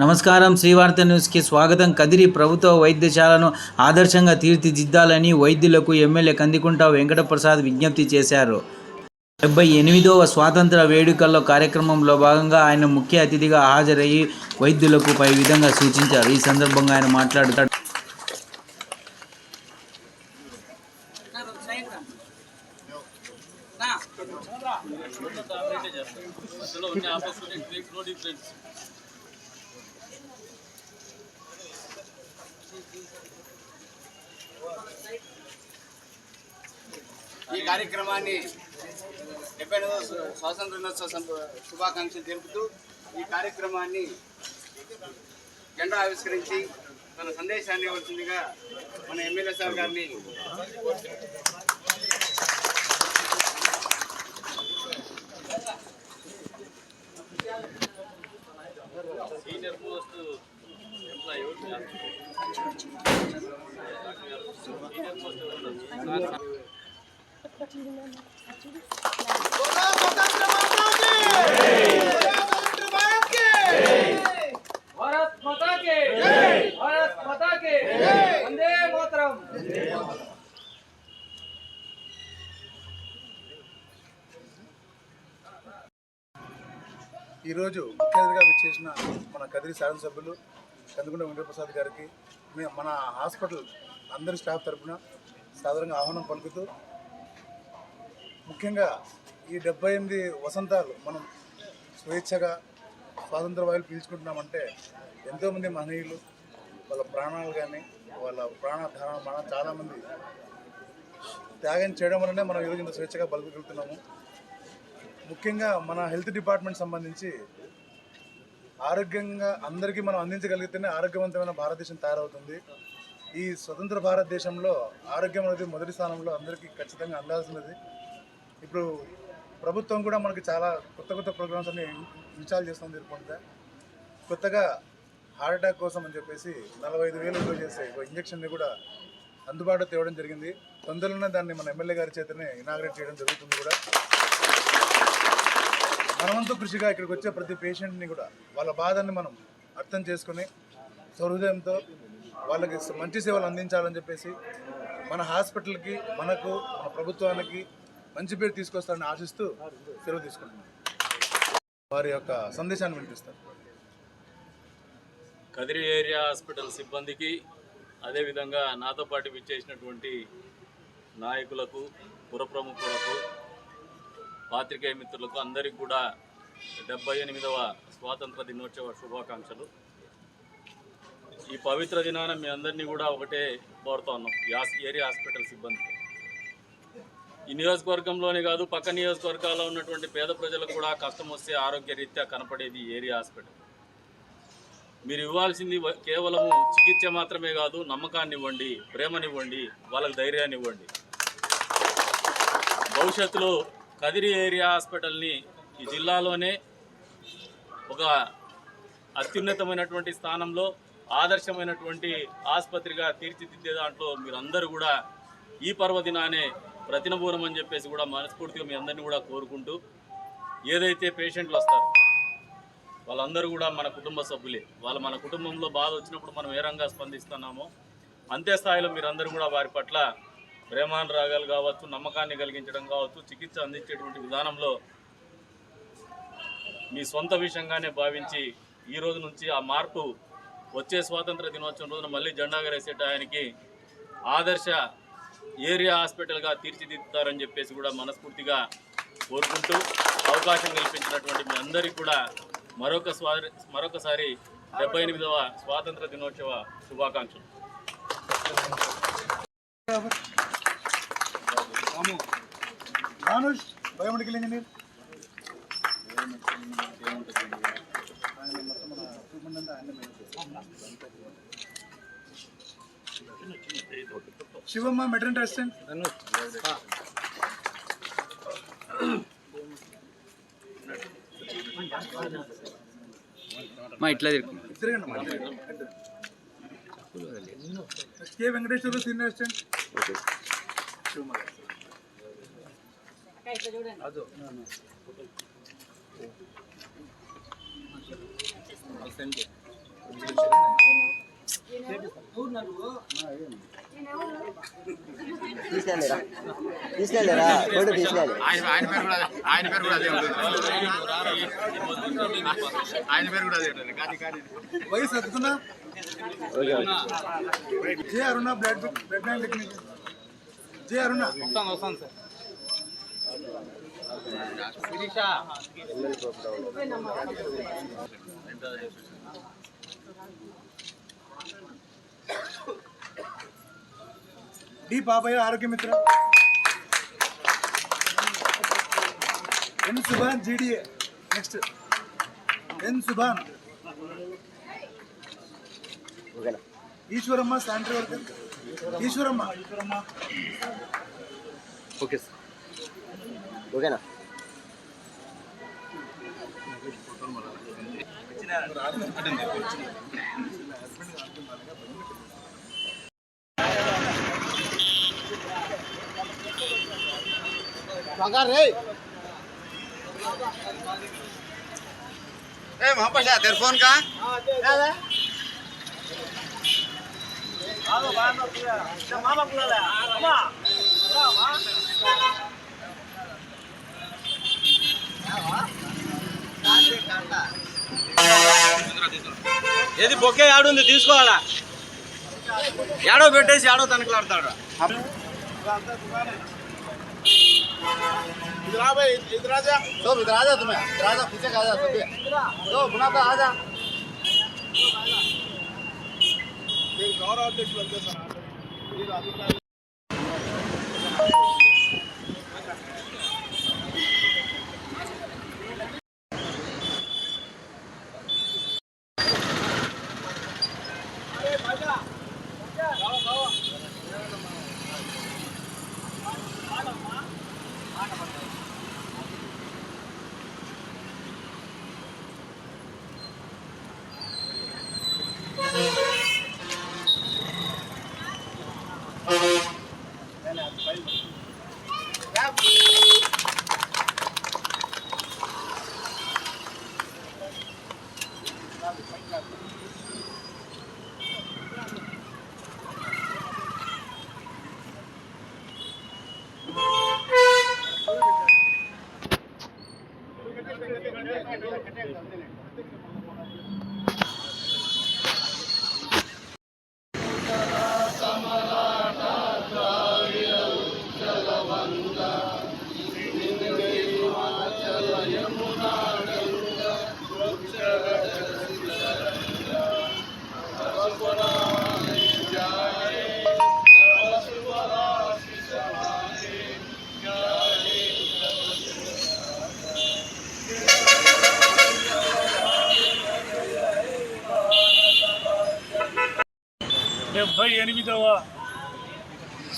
నమస్కారం. శ్రీవార్త న్యూస్కి స్వాగతం. కదిరి ప్రభుత్వ వైద్యశాలను ఆదర్శంగా తీర్చిదిద్దాలని వైద్యులకు ఎమ్మెల్యే కందికుంట వెంకటప్రసాద్ విజ్ఞప్తి చేశారు. 78వ స్వాతంత్ర వేడుకల్లో కార్యక్రమంలో భాగంగా ఆయన ముఖ్య అతిథిగా హాజరయ్యి వైద్యులకు పై విధంగా సూచించారు. ఈ సందర్భంగా ఆయన మాట్లాడుతూ ఈ కార్యక్రమాన్ని 70వ స్వాతంత్ర దినోత్సవ శుభాకాంక్షలు తెలుపుతూ ఈ కార్యక్రమాన్ని జెండా ఆవిష్కరించి తన సందేశాన్ని ఇవ్వాల్సిందిగా మన ఎమ్మెల్యే సార్ గారిని సీనియర్ పోస్ట్ ఎంప్లాయీ भारत माता के जय, भारत माता के जय, वंदे मातरम। ఈరోజు ముఖ్య అతిథిగా విచ్చేసిన మన కదిరి శాసనసభ్యులు కందికుంట వెంకటప్రసాద్ గారికి మన హాస్పిటల్ అందరి స్టాఫ్ తరఫున సాధారణంగా ఆహ్వానం పలుకుతూ, ముఖ్యంగా ఈ 78 వసంతాలు మనం స్వేచ్ఛగా స్వాతంత్ర వాయులు పీల్చుకుంటున్నామంటే ఎంతోమంది మహనీయులు వాళ్ళ ప్రాణాలు కానీ వాళ్ళ ప్రాణధారణ చాలామంది త్యాగం చేయడం వల్లనే మనం ఈరోజు ఇంత స్వేచ్ఛగా బతకగలుగుతున్నాము. ముఖ్యంగా మన హెల్త్ డిపార్ట్మెంట్ సంబంధించి ఆరోగ్యంగా అందరికీ మనం అందించగలిగితేనే ఆరోగ్యవంతమైన భారతదేశం తయారవుతుంది. ఈ స్వతంత్ర భారతదేశంలో ఆరోగ్యం అనేది మొదటి స్థానంలో అందరికీ ఖచ్చితంగా అందాల్సినది. ఇప్పుడు ప్రభుత్వం కూడా మనకి చాలా కొత్త ప్రోగ్రామ్స్ అన్ని ఇన్స్టాల్ చేస్తుంది. ఇరుకుంటే కొత్తగా హార్ట్ అటాక్ కోసం అని చెప్పేసి 45,000 చేసే ఒక ఇంజక్షన్ని కూడా అందుబాటులో తేవడం జరిగింది. తొందరలోనే దాన్ని మన ఎమ్మెల్యే గారి చేతనే ఇనాగ్రేట్ చేయడం జరుగుతుంది. కూడా మనమంతా కృషిగా ఇక్కడికి వచ్చే ప్రతి పేషెంట్ని కూడా వాళ్ళ బాధని మనం అర్థం చేసుకుని సహృదయంతో వాళ్ళకి మంచి సేవలు అందించాలని చెప్పేసి మన హాస్పిటల్కి మనకు మన ప్రభుత్వానికి మంచి పేరు తీసుకొస్తారని ఆశిస్తూ సెలవు తీసుకుంటున్నాం. వారి యొక్క సందేశాన్ని వినిపిస్తారు. కదిరి ఏరియా హాస్పిటల్ సిబ్బందికి, అదేవిధంగా నాతో పాటు విచ్చేసినటువంటి నాయకులకు, పుర ప్రముఖులకు, పాత్రికేయ మిత్రులకు అందరికీ కూడా 78వ స్వాతంత్ర దినోత్సవ శుభాకాంక్షలు. ఈ పవిత్ర దినాన మీ అందరినీ కూడా ఒకటే కోరుతా ఉన్నాం. ఏరియా హాస్పిటల్ సిబ్బంది ఈ నియోజకవర్గంలోనే కాదు, పక్క నియోజకవర్గాల్లో ఉన్నటువంటి పేద ప్రజలకు కూడా కష్టం వస్తే ఆరోగ్య రీత్యా కనపడేది ఏరియా హాస్పిటల్. మీరు ఇవ్వాల్సింది కేవలము చికిత్స మాత్రమే కాదు, నమ్మకాన్ని ఇవ్వండి, ప్రేమనివ్వండి, వాళ్ళకి ధైర్యాన్ని ఇవ్వండి. భవిష్యత్తులో కదిరి ఏరియా హాస్పిటల్ని ఈ జిల్లాలోనే ఒక అత్యున్నతమైనటువంటి స్థానంలో ఆదర్శమైనటువంటి ఆసుపత్రిగా తీర్చిదిద్దే దాంట్లో మీరందరూ కూడా ఈ పర్వదినానే ప్రతినబూరం అని చెప్పేసి కూడా మనస్ఫూర్తిగా మీ అందరినీ కూడా కోరుకుంటూ, ఏదైతే పేషెంట్లు వస్తారో వాళ్ళందరూ కూడా మన కుటుంబ సభ్యులే. మన కుటుంబంలో బాధ వచ్చినప్పుడు మనం ఏ రంగా స్పందిస్తున్నామో అంతే స్థాయిలో మీరందరూ కూడా వారి పట్ల ప్రేమానురాగాలు కావచ్చు, నమ్మకాన్ని కలిగించడం కావచ్చు, చికిత్స అందించేటువంటి విధానంలో మీ సొంత విషయంగానే భావించి ఈ రోజు నుంచి ఆ మార్పు వచ్చే స్వాతంత్ర దినోత్సవం రోజున మళ్ళీ జెండా ఎగరేసే టయానికి ఆదర్శ ఏరియా హాస్పిటల్గా తీర్చిదిద్దుతారని చెప్పేసి కూడా మనస్ఫూర్తిగా కోరుకుంటూ, అవకాశం కల్పించినటువంటి మీ అందరికీ కూడా మరొకసారి 78వ స్వాతంత్ర దినోత్సవ శుభాకాంక్షలు. Biomedical engineer Shivamma maternity assistant, ఇట్లా కే వెంకటేశ్వర సీనియర్ అసిస్టెంట్, తీసుకెళ్ళారా ఫోటో తీసుకెళ్ళి ఆయన పేరు కూడా అదే ఉంటుంది. ఆయన పేరు కూడా అదే ఉంటుంది. వయసు ఎత్తుకున్నా జే అరుణ బ్లడ్ బ్యాంక్ టెక్నిక్ జే అరుణ వస్తాను సార్. డి పాపయ్య ఆరోగ్య మిత్ర N Subhan GDA next N Subhan Eshwaramma sanitary worker Eshwaramma okay sir ఓకేనా वहाँ पर तेरे फोन का ఏది బొకే ఆడుంది తీసుకోవాలా ఏడో పెట్టేసి ఆడో తనకలాడతాడు इधर आ भाई, इधर आ जा। तो इधर आ जा, तुम्हें इधर आ जा, पीछे आ जा सभी। तो बुनाता आ जा। गौरव अध्यक्ष बनते सर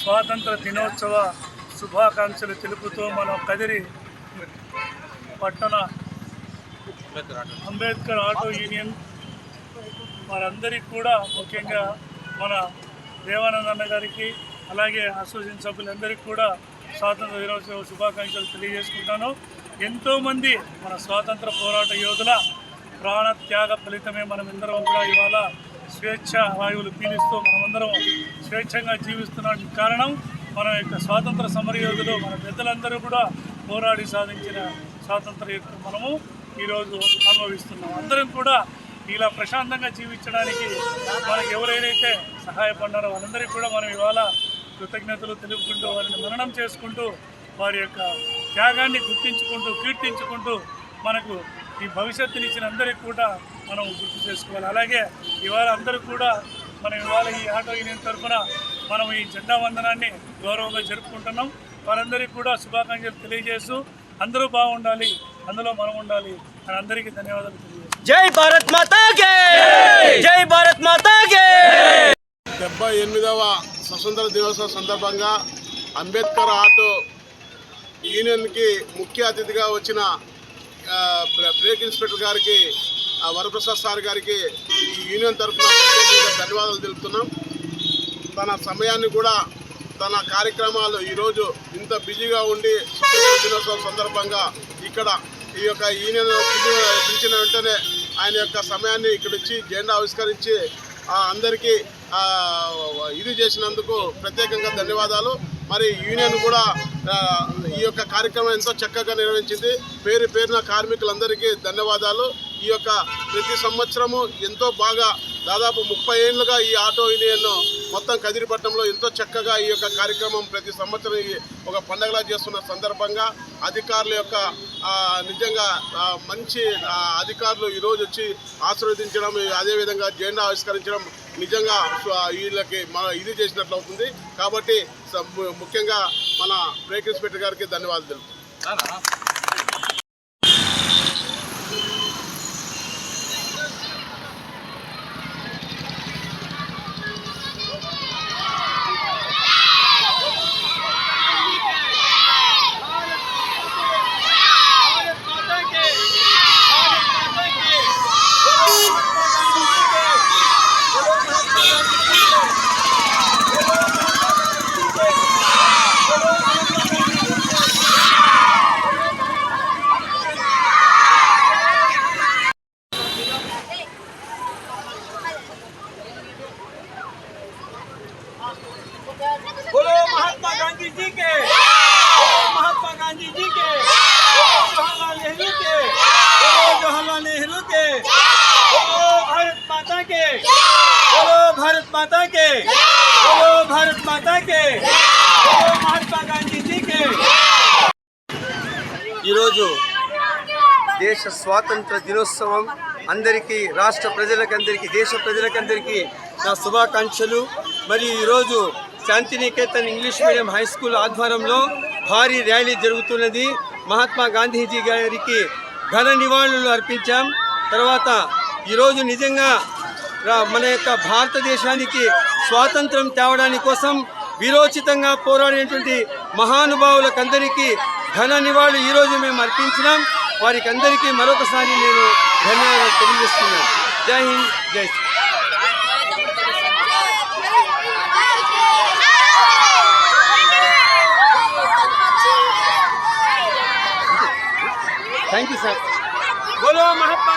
స్వాతంత్ర దినోత్సవ శుభాకాంక్షలు తెలుపుతూ మన కదిరి పట్టణ అంబేద్కర్ ఆటో యూనియన్ వారందరికీ కూడా ముఖ్యంగా మన దేవానందన్న గారికి అలాగే అసోసియేషన్ సభ్యులందరికీ కూడా స్వాతంత్ర దినోత్సవ శుభాకాంక్షలు తెలియజేసుకుంటాను. ఎంతోమంది మన స్వాతంత్ర పోరాట యోధుల ప్రాణ త్యాగ ఫలితమే మనమందరం కూడా ఇవాళ స్వేచ్ఛ వాయువులు పీలిస్తూ మనమందరం స్వేచ్ఛంగా జీవిస్తున్నానికి కారణం మన యొక్క స్వాతంత్ర సమరయోధులు మన పెద్దలందరూ కూడా పోరాడి సాధించిన స్వాతంత్ర యొక్క మనము ఈరోజు అనుభవిస్తున్నాం. అందరం కూడా ఇలా ప్రశాంతంగా జీవించడానికి మనకు ఎవరైతే సహాయపడ్డారో వాళ్ళందరికీ కూడా మనం ఇవాళ కృతజ్ఞతలు తెలుపుకుంటూ వారిని మననం చేసుకుంటూ వారి యొక్క త్యాగాన్ని గుర్తించుకుంటూ కీర్తించుకుంటూ మనకు ఈ భవిష్యత్తునిచ్చిన అందరికీ కూడా మనం గుర్తు చేసుకోవాలి. అలాగే ఇవాళ అందరూ కూడా మనం ఇవాళ ఈ ఆటో యూనియన్ తరఫున మనం ఈ జెండా వందనాన్ని గౌరవంగా జరుపుకుంటున్నాం. వారందరికీ కూడా శుభాకాంక్షలు తెలియజేస్తూ అందరూ బాగుండాలి, అందులో మనం ఉండాలి అని అందరికీ ధన్యవాదాలు తెలియజేస్తాం. జై భారత్ మాతా కే జై భారత్ మాతా కే 78వ స్వతంత్ర దినోత్సవ సందర్భంగా అంబేద్కర్ ఆటో యూనియన్కి ముఖ్య అతిథిగా వచ్చిన బ్రేక్ ఇన్స్పెక్టర్ గారికి వరప్రసాద్ సార్ గారికి ఈ యూనియన్ తరఫున ప్రత్యేకంగా ధన్యవాదాలు తెలుపుతున్నాం. తన సమయాన్ని కూడా తన కార్యక్రమాలు ఈరోజు ఇంత బిజీగా ఉండి స్వతంత్ర దినోత్సవం సందర్భంగా ఇక్కడ ఈ యొక్క యూనియన్ పిలిచిన వెంటనే ఆయన యొక్క సమయాన్ని ఇక్కడ వచ్చి జెండా ఆవిష్కరించి అందరికీ ఇది చేసినందుకు ప్రత్యేకంగా ధన్యవాదాలు. మరి యూనియన్ కూడా ఈ యొక్క కార్యక్రమం ఎంతో చక్కగా నిర్వహించింది. పేరున కార్మికులందరికీ ధన్యవాదాలు. ఈ యొక్క ప్రతి సంవత్సరము ఎంతో బాగా దాదాపు 30 ఏళ్ళుగా ఈ ఆటో యూనియన్ మొత్తం కదిరిపట్నంలో ఎంతో చక్కగా ఈ యొక్క కార్యక్రమం ప్రతి సంవత్సరం ఒక పండగలా చేస్తున్న సందర్భంగా అధికారుల యొక్క నిజంగా మంచి అధికారులు ఈరోజు వచ్చి ఆశీర్వదించడం, అదేవిధంగా జెండా ఆవిష్కరించడం నిజంగా వీళ్ళకి మన ఇది చేసినట్లు అవుతుంది. కాబట్టి ముఖ్యంగా మన బ్రేక్ ఇన్స్పెక్టర్ గారికి ధన్యవాదాలు తెలుపుతున్నాను. बोलो महात्मा गांधी जी के, बोलो महात्मा गांधी जी के, बोलो जवाहरलाल नेहरू के, बोलो जवाहरलाल नेहरू के, बोलो भारत माता के, बोलो भारत माता के, बोलो भारत माता के, बोलो महात्मा गांधी जी के। ఈరోజు దేశ స్వాతంత్ర దినోత్సవం అందరికీ, రాష్ట్ర ప్రజలకందరికీ, దేశ ప్రజలకందరికీ నా శుభాకాంక్షలు. మరియు ఈరోజు Shantiniketan English medium high school ఆధ్వర్యంలో భారీ ర్యాలీ జరుగుతున్నది. మహాత్మా గాంధీజీ గారికి ఘన నివాళులు అర్పించాం. తర్వాత ఈరోజు నిజంగా మన యొక్క భారతదేశానికి స్వాతంత్రం తేవడానికి కోసం విరోచితంగా పోరాడినటువంటి మహానుభావులకందరికీ ఘన నివాళులు ఈరోజు మేము అర్పించినాం. వారికి అందరికీ మరొకసారి నేను ధన్యవాదాలు తెలియజేస్తున్నాను. జై హింద్, జై శ్రీ. Thank you sir. बोलो महात्मा